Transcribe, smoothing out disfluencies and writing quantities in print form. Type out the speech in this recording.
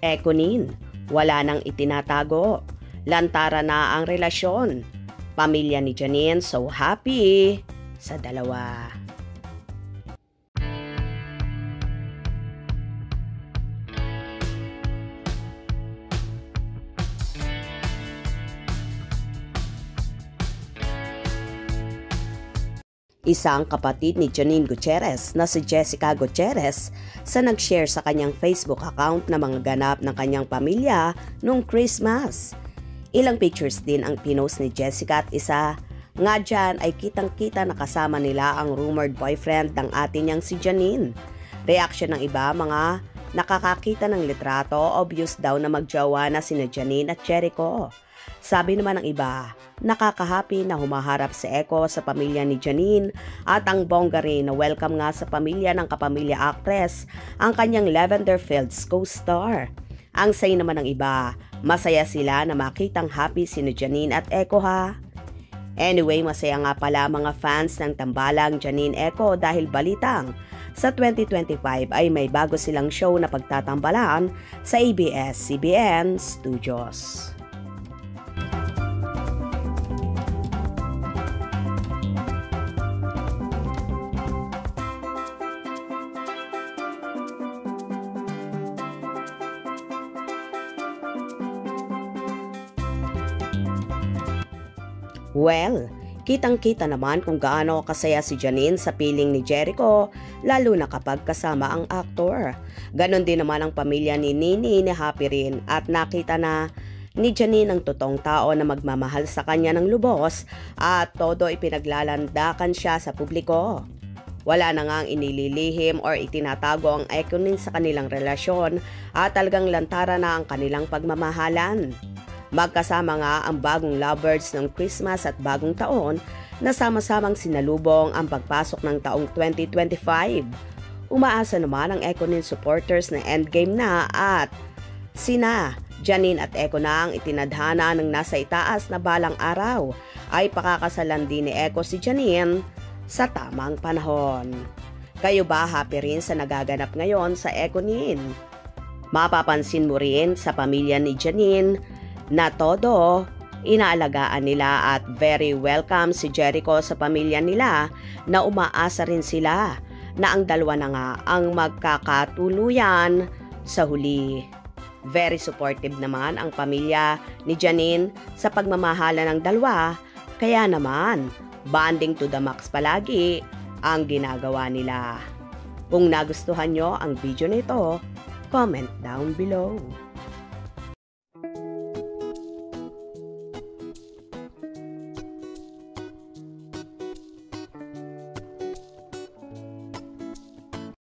Ekonin, wala nang itinatago. Lantara na ang relasyon. Pamilya ni Janine so happy sa dalawa. Isang kapatid ni Janine Gutierrez na si Jessica Gutierrez sa nag-share sa kanyang Facebook account na mga ganap ng kanyang pamilya noong Christmas. Ilang pictures din ang pinost ni Jessica at isa nga dyan ay kitang-kita na kasama nila ang rumored boyfriend ng ate niyang si Janine. Reaksyon ng iba, mga nakakakita ng litrato, obvious daw na magjowa na sina Janine at Jericho. Sabi naman ng iba, nakakahappy na humaharap si Echo sa pamilya ni Janine at ang bongga rin na welcome nga sa pamilya ng kapamilya actress ang kanyang Lavender Fields co-star. Ang say naman ng iba, masaya sila na makitang happy si Janine at Echo ha. Anyway, masaya nga pala mga fans ng tambalang Janine Echo dahil balitang sa 2025 ay may bago silang show na pagtatambalan sa ABS-CBN Studios. Well, kitang-kita naman kung gaano kasaya si Janine sa piling ni Jericho, lalo na kapag kasama ang aktor. Ganon din naman ang pamilya ni Nini ni Happy rin at nakita na ni Janine ang totoong tao na magmamahal sa kanya ng lubos at todo ipinaglalandakan siya sa publiko. Wala na ngang inililihim or itinatago ang Ekonin sa kanilang relasyon at talagang lantara na ang kanilang pagmamahalan. Magkasama nga ang bagong lovebirds ng Christmas at bagong taon na sama-samang sinalubong ang pagpasok ng taong 2025. Umaasa naman ang Ekonin supporters na endgame na at sina Janine at Echo na ang itinadhana ng nasa itaas na balang araw ay pakakasalan din ni Echo si Janine sa tamang panahon. Kayo ba happy rin sa nagaganap ngayon sa Ekonin? Mapapansin mo rin sa pamilya ni Janine na todo inaalagaan nila at very welcome si Jericho sa pamilya nila na umaasa rin sila na ang dalawa na nga ang magkakatuluyan sa huli. Very supportive naman ang pamilya ni Janine sa pagmamahala ng dalawa, kaya naman bonding to the max palagi ang ginagawa nila. Kung nagustuhan nyo ang video nito, comment down below.